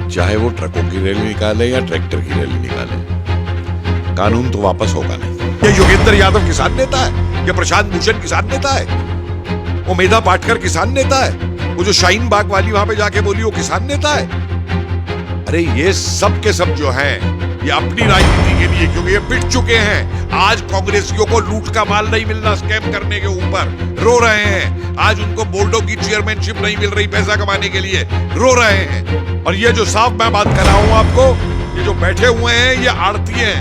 चाहे वो ट्रकों की रैली निकाले या ट्रैक्टर की रैली निकाले, कानून तो वापस होगा नहीं। ये योगेंद्र यादव किसान नेता है, ये प्रशांत भूषण किसान नेता है, वो मेधा पाटकर किसान नेता है, वो जो शाहीन बाग वाली वहां पे जाके बोली वो किसान नेता है। अरे ये सब के सब जो हैं ये अपनी राजनीति के लिए, क्योंकि ये पिट चुके हैं। आज कांग्रेसियों को लूट का माल नहीं मिलना स्कैम करने के ऊपर, रो रहे हैं। आज उनको बोर्डों की चेयरमैनशिप नहीं मिल रही पैसा कमाने के लिए, रो रहे हैं। और ये जो साफ मैं बात कर रहा हूं आपको, ये जो बैठे हुए हैं ये आड़ती हैं,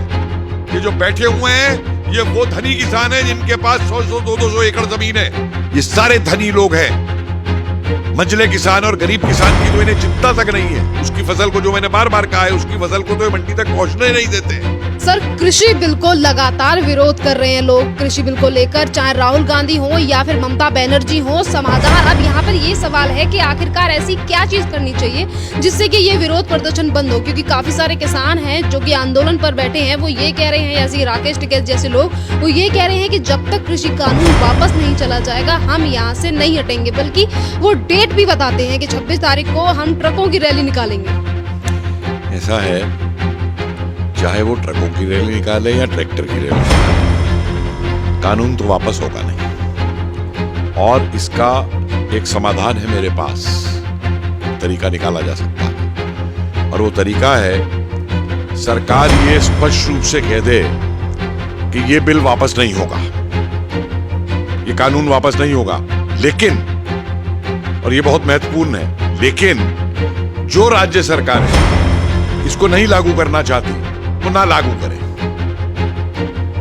ये जो बैठे हुए हैं ये वो धनी किसान हैं जिनके पास 100-100, 200 एकड़ जमीन है। ये सारे धनी लोग हैं। मंझले किसान और गरीब किसान की तो इन्हें चिंता तक नहीं है। उसकी फसल को, जो मैंने बार बार कहा है, उसकी फसल को तो मंडी तक पहुंचने नहीं देते। सर, कृषि बिल को लगातार विरोध कर रहे हैं लोग, कृषि बिल को लेकर, चाहे राहुल गांधी हो या फिर ममता बनर्जी हो, समाधान। अब यहाँ पर ये सवाल है कि आखिरकार ऐसी क्या चीज करनी चाहिए जिससे कि ये विरोध प्रदर्शन बंद हो, क्योंकि काफी सारे किसान हैं जो कि आंदोलन पर बैठे हैं। वो ये कह रहे हैं, जैसे राकेश टिकैत जैसे लोग, वो ये कह रहे हैं कि जब तक कृषि कानून वापस नहीं चला जाएगा हम यहाँ से नहीं हटेंगे। बल्कि वो डेट भी बताते हैं कि 26 तारीख को हम ट्रकों की रैली निकालेंगे। ऐसा है, चाहे वो ट्रकों की रैली निकाले या ट्रैक्टर की रैली निकाले, कानून तो वापस होगा नहीं। और इसका एक समाधान है मेरे पास, तरीका निकाला जा सकता है। और वो तरीका है, सरकार ये स्पष्ट रूप से कह दे कि ये बिल वापस नहीं होगा, ये कानून वापस नहीं होगा। लेकिन, और ये बहुत महत्वपूर्ण है, लेकिन जो राज्य सरकार है इसको नहीं लागू करना चाहती तो ना लागू करे।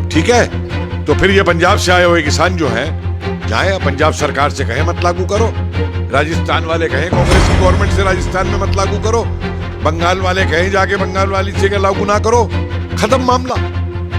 ठीक है? तो फिर ये पंजाब से आए हुए किसान जो हैं, जाए पंजाब सरकार से कहें मत लागू करो, राजस्थान वाले कहें कांग्रेस की गवर्नमेंट से राजस्थान में मत लागू करो, बंगाल वाले कहें जाके बंगाल वाली से लागू ना करो, खत्म मामला।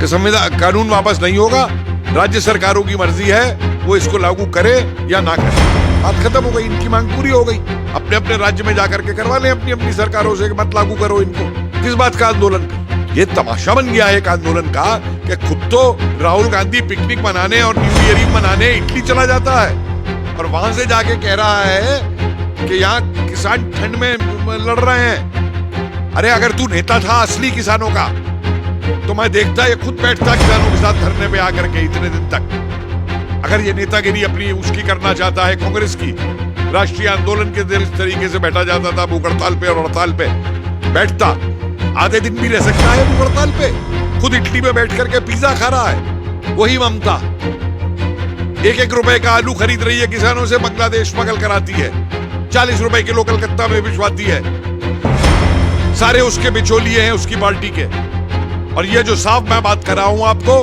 कि संविधान कानून वापस नहीं होगा, राज्य सरकारों की मर्जी है वो इसको लागू करे या ना करे, बात खत्म हो गई। इनकी मांग पूरी हो गई। अपने अपने राज्य में जाकर के करवा लें अपनी अपनी सरकारों से, मत लागू करो इनको। किस बात का आंदोलन? ये तमाशा बन गया है एक आंदोलन का कि खुद तो राहुल गांधी पिकनिक मनाने और न्यू ईयर ईव मनाने इटली चला जाता है और वहां से जाके कह रहा है कि यहाँ किसान ठंड में लड़ रहे हैं। अरे अगर तू नेता था असली किसानों का तो मैं देखता, ये खुद बैठता किसानों के साथ धरने पे आकर के इतने दिन तक। अगर ये नेतागिरी अपनी उसकी करना चाहता है कांग्रेस की, राष्ट्रीय आंदोलन के तरीके से बैठा जाता था भूख हड़ताल पे, और हड़ताल पे बैठता, आधे दिन भी रह सकता है भूख हड़ताल पे। खुद इटली में बैठ करके पिज्जा खा रहा है वही ममता। 1-1 रुपए का आलू खरीद रही है किसानों से, बांग्लादेश स्मगल कराती है। 40 रुपए किलो कलकत्ता में भिजवाती है। सारे उसके बिचौलिए हैं उसकी पार्टी के। और ये जो साफ मैं बात कर रहा हूं आपको,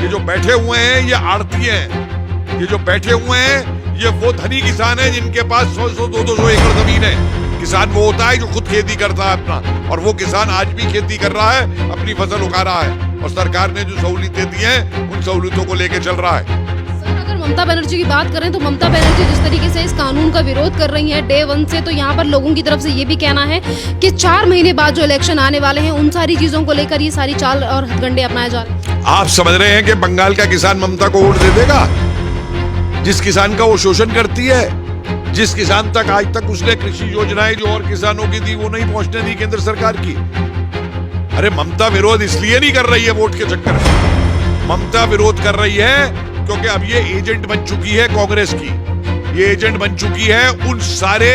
ये जो बैठे हुए हैं ये आड़ती हैं, ये जो बैठे हुए हैं ये वो धनी किसान हैं जिनके पास 100-100, 200 एकड़ जमीन है। किसान वो होता है जो खुद खेती करता है अपना, और वो किसान आज भी खेती कर रहा है, अपनी फसल उगा रहा है, और सरकार ने जो सहूलियतें दी हैं उन सहूलियतों को लेके चल रहा है। सर, अगर ममता बनर्जी की बात करें तो ममता बनर्जी जिस तरीके से इस कानून का विरोध कर रही हैं डे 1 से, तो यहाँ पर लोगों की तरफ से ये भी कहना है कि 4 महीने बाद जो इलेक्शन आने वाले हैं उन सारी चीजों को लेकर ये सारी चाल और हथकंडे अपनाए जा रहे हैं। आप समझ रहे हैं कि बंगाल का किसान ममता को वोट दे देगा? जिस किसान का वो शोषण करती है, जिस किसान तक आज तक उसने कृषि योजनाएं जो और किसानों की थी वो नहीं पहुंचने दी केंद्र सरकार की। अरे ममता विरोध इसलिए नहीं कर रही है वोट के चक्कर में, ममता विरोध कर रही है क्योंकि अब ये एजेंट बन चुकी है कांग्रेस की, ये एजेंट बन चुकी है उन सारे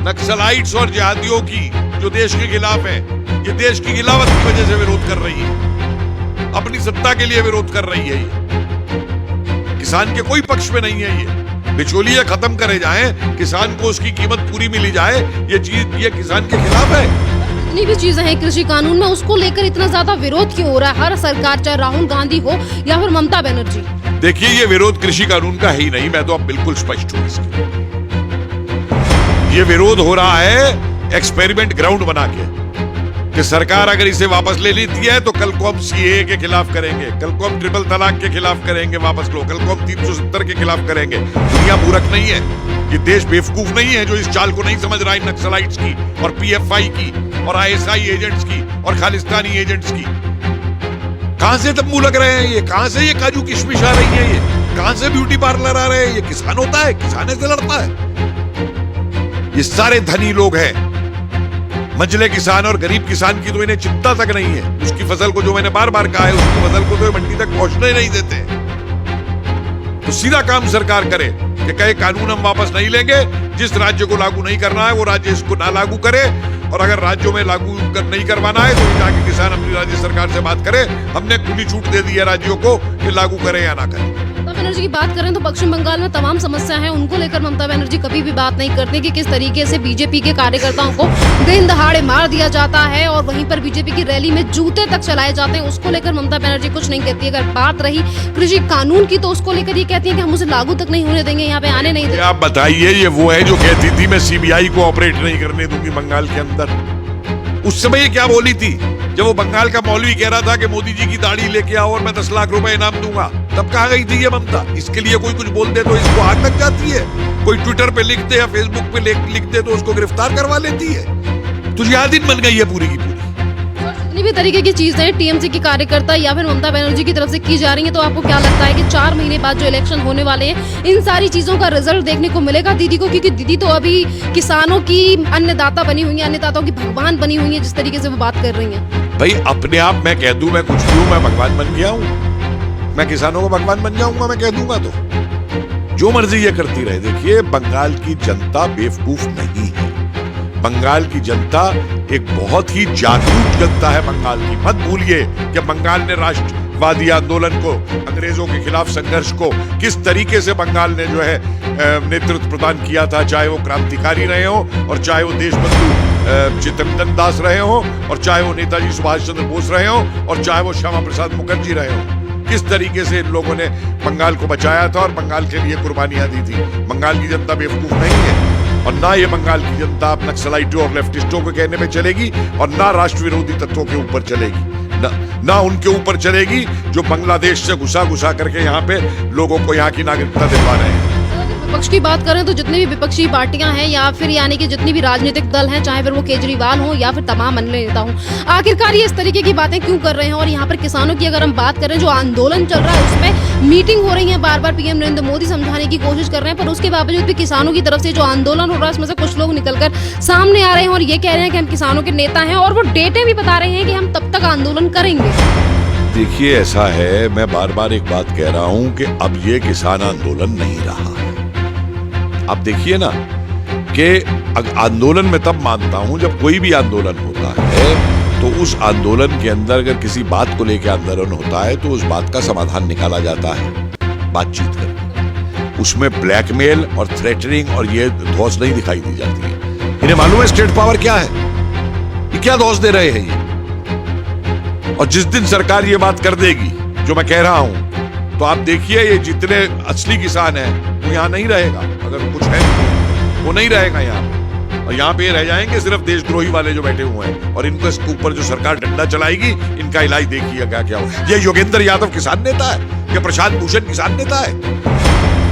नक्सलाइट्स और जिहादियों की जो देश के खिलाफ है। ये देश की गिलावत की वजह से विरोध कर रही है, अपनी सत्ता के लिए विरोध कर रही है। ये किसान के कोई पक्ष में नहीं है। ये बिचौलिए खत्म करे जाएं, किसान को उसकी कीमत पूरी मिली जाए, ये चीज ये किसान के खिलाफ है। जितनी भी चीजें हैं कृषि कानून में, उसको लेकर इतना ज्यादा विरोध क्यों हो रहा है हर सरकार, चाहे राहुल गांधी हो या फिर ममता बनर्जी? देखिए, ये विरोध कृषि कानून का है ही नहीं, मैं तो अब बिल्कुल स्पष्ट हूं इसकी। ये विरोध हो रहा है एक्सपेरिमेंट ग्राउंड बना के कि सरकार अगर इसे वापस ले लेती है तो कल को हम सीएए के खिलाफ करेंगे, कल को हम ट्रिपल तलाक के खिलाफ करेंगे वापस लो, कल को हम 370 के खिलाफ करेंगे। दुनिया मूर्ख नहीं है, ये देश बेवकूफ नहीं है जो इस चाल को नहीं समझ रहा है नक्सलाइट्स की और पीएफआई की और आईएसआई एजेंट्स की और खालिस्तानी एजेंट्स की। कहां से तब मुंह लग रहे हैं ये? कहां से ये काजू किशमिश आ रही है? ये कहां से ब्यूटी पार्लर आ रहे हैं? ये किसान होता है, किसान से लड़ता है। ये सारे धनी लोग हैं मंझले किसान और गरीब किसान की तो इन्हें चिंता तक नहीं है। उसकी फसल को, जो मैंने बार बार कहा है, उसकी फसल को तो ये मंडी तक पहुंचने नहीं देते। तो सीधा काम सरकार करे कि कहे कानून हम वापस नहीं लेंगे, जिस राज्य को लागू नहीं करना है वो राज्य इसको ना लागू करे, और अगर राज्यों में लागू नहीं करवाना है तो जाके किसान अपनी राज्य सरकार से बात करे। हमने खुली छूट दे दी है राज्यों को कि लागू करें या ना करें। ममता बनर्जी की बात करें तो पश्चिम बंगाल में तमाम समस्या है, उनको लेकर ममता बनर्जी कभी भी बात नहीं करती कि किस तरीके से बीजेपी के कार्यकर्ताओं को दिन दहाड़े मार दिया जाता है और वहीं पर बीजेपी की रैली में जूते तक चलाए जाते हैं। उसको लेकर ममता बनर्जी कुछ नहीं कहती। अगर बात रही कृषि कानून की तो उसको लेकर ये कहती है कि हम उसे लागू तक नहीं होने देंगे, यहाँ पे आने नहीं देंगे। आप बताइए, ये वो है जो कहती थी मैं सीबीआई को ऑपरेट नहीं करने दूंगी बंगाल के अंदर। उस समय ये क्या बोली थी जब वो बंगाल का मौलवी कह रहा था कि मोदी जी की दाढ़ी लेके आओ और मैं 10 लाख रुपए इनाम दूंगा, तब कहाँ गई थी ये ममता? इसके लिए कोई कुछ बोल दे तो इसको आग लग जाती है, कोई ट्विटर पे लिख दे या फेसबुक पे लिख दे तो उसको गिरफ्तार करवा लेती है। तो यह दिन बन गई है पूरी की पूरी। जितनी भी तरीके की चीजें टीएमसी के कार्यकर्ता या फिर ममता बनर्जी की तरफ से की जा रही है, तो आपको क्या लगता है कि 4 महीने बाद जो इलेक्शन होने वाले हैं, इन सारी चीजों का रिजल्ट देखने को मिलेगा दीदी को? क्योंकि दीदी तो अभी किसानों की अन्नदाता बनी हुई है, अन्नदाताओं की भगवान बनी हुई है, जिस तरीके से वो बात कर रही है। भाई अपने आप मैं कह दूं मैं कुछ भी हूं, मैं भगवान बन गया हूं, मैं किसानों का भगवान बन जाऊंगा, मैं कह दूंगा तो जो मर्जी ये करती रहे। देखिए, बंगाल की जनता बेवकूफ नहीं है। बंगाल की जनता एक बहुत ही जागरूक जनता है बंगाल की। मत भूलिए कि बंगाल ने राष्ट्रवादी आंदोलन को, अंग्रेजों के खिलाफ संघर्ष को किस तरीके से बंगाल ने जो है नेतृत्व प्रदान किया था, चाहे वो क्रांतिकारी रहे हो और चाहे वो देशबंधु चित्तरंजन दास रहे हो और चाहे वो नेताजी सुभाष चंद्र बोस रहे हो और चाहे वो श्यामा प्रसाद मुखर्जी रहे हो। किस तरीके से इन लोगों ने बंगाल को बचाया था और बंगाल के लिए कुर्बानियां दी थी। बंगाल की जनता बेवकूफ नहीं है और ना ये बंगाल की जनता अब नक्सलाइटों और लेफ्टिस्टों के कहने पे चलेगी और ना राष्ट्र विरोधी तत्वों के ऊपर चलेगी, ना उनके ऊपर चलेगी जो बांग्लादेश से घुसा करके यहाँ पे लोगों को यहाँ की नागरिकता दिलवा रहे हैं। विपक्ष की बात करें तो जितनी भी विपक्षी पार्टियां हैं या फिर यानी कि जितनी भी राजनीतिक दल हैं, चाहे फिर वो केजरीवाल हो या फिर तमाम अन्य नेता हो, आखिरकार ये इस तरीके की बातें क्यों कर रहे हैं? और यहाँ पर किसानों की अगर हम बात करें, जो आंदोलन चल रहा है उसमें मीटिंग हो रही है, बार बार पीएम नरेंद्र मोदी समझाने की कोशिश कर रहे हैं, पर उसके बावजूद भी किसानों की तरफ से जो आंदोलन हो रहा है उसमें से कुछ लोग निकलकर सामने आ रहे हैं और ये कह रहे हैं कि हम किसानों के नेता हैं और वो डेटे भी बता रहे हैं कि हम तब तक आंदोलन करेंगे। देखिए, ऐसा है, मैं बार बार एक बात कह रहा हूं कि अब ये किसान आंदोलन नहीं रहा है। आप देखिए ना कि आंदोलन में तब मानता हूं जब कोई भी आंदोलन होता है तो उस आंदोलन के अंदर अगर किसी बात को लेकर आंदोलन होता है तो उस बात का समाधान निकाला जाता है बातचीत कर। उसमें ब्लैकमेल और थ्रेटनिंग और ये धौंस नहीं दिखाई दी जाती है। इन्हें मालूम है स्टेट पावर क्या है, ये क्या धौंस दे रहे हैं ये। और जिस दिन सरकार ये बात कर देगी जो मैं कह रहा हूं, तो आप देखिए ये जितने असली किसान हैं वो यहाँ नहीं रहेगा। अगर कुछ है वो नहीं रहेगा यहाँ पे, और यहाँ पे रह जाएंगे सिर्फ देशद्रोही वाले जो बैठे हुए हैं। और इनको इसके ऊपर जो सरकार डंडा चलाएगी, इनका इलाज देखिएगा क्या होगा। ये योगेंद्र यादव किसान नेता है, ये प्रशांत भूषण किसान नेता है,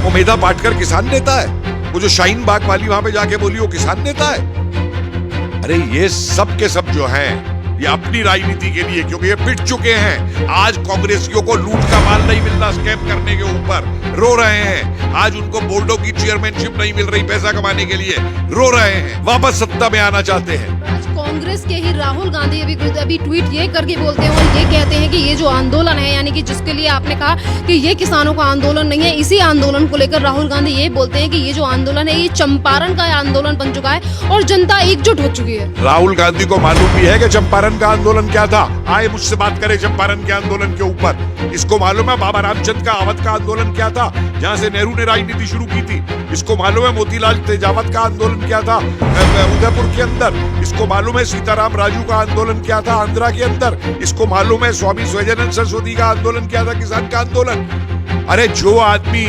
वो मेधा पाटकर किसान नेता है, वो जो शाहीन बाग वाली वहां पे जाके बोली वो किसान नेता है। अरे ये सब के सब जो हैं ये अपनी राजनीति के लिए, क्योंकि ये पिट चुके हैं। आज कांग्रेसियों को लूट का माल नहीं मिल रहा स्कैम करने के ऊपर, रो रहे हैं। आज उनको बोर्डों की चेयरमैनशिप नहीं मिल रही पैसा कमाने के लिए, रो रहे हैं, वापस सत्ता में आना चाहते हैं। आज कांग्रेस के ही राहुल गांधी अभी ट्वीट ये करके बोलते हैं और ये कहते हैं कि ये जो आंदोलन है, यानी कि जिसके लिए आपने कहा कि ये किसानों का आंदोलन नहीं है, इसी आंदोलन को लेकर राहुल गांधी ये बोलते हैं कि ये जो आंदोलन है ये चंपारण का आंदोलन बन चुका है और जनता एकजुट हो चुकी है। राहुल गांधी को मालूम भी है कि चंपारण का आंदोलन क्या था। आए मुझसे बात करें चंपारण के आंदोलन के ऊपर। इसको मालूम है बाबा रामचंद्र का अवध का आंदोलन क्या था, जहां से नेहरू ने राजनीति शुरू की थी। इसको मालूम है मोतीलाल तेजावत का आंदोलन क्या था उदयपुर के अंदर। इसको मालूम है सीताराम राजू का आंदोलन क्या था आंध्रा के अंदर। इसको मालूम है स्वामी स्वजनंद सरस्वती का आंदोलन क्या था, किसान का आंदोलन। अरे जो आदमी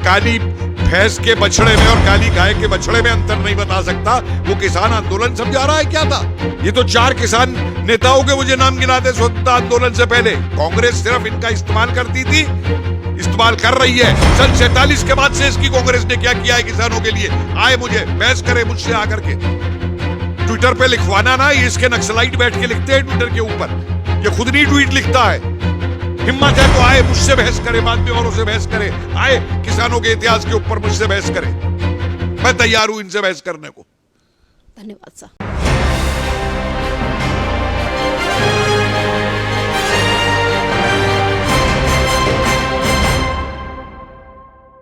काली भैंस के बछड़े में और काली गाय के बछड़े में अंतर नहीं बता सकता, वो किसान आंदोलन समझा रहा है क्या था। ये तो 4 किसान नेताओं के मुझे नाम गिनाते स्वतंत्रता आंदोलन से पहले। कांग्रेस सिर्फ इनका इस्तेमाल करती थी, इस्तेमाल कर रही है। सन 47 के बाद से इसकी कांग्रेस ने क्या किया है किसानों के लिए। आए मुझे बहस करे मुझसे आकर के, ट्विटर पे लिखवाना ना, ये इसके नक्सलाइट बैठ के लिखते हैं ट्विटर के ऊपर, ये खुद नहीं ट्वीट लिखता है। हिम्मत है तो आए मुझसे बहस करे, बाद में औरों से बहस करे, आए किसानों के इतिहास के ऊपर मुझसे बहस करे, मैं तैयार हूं इनसे बहस करने को। धन्यवाद सर।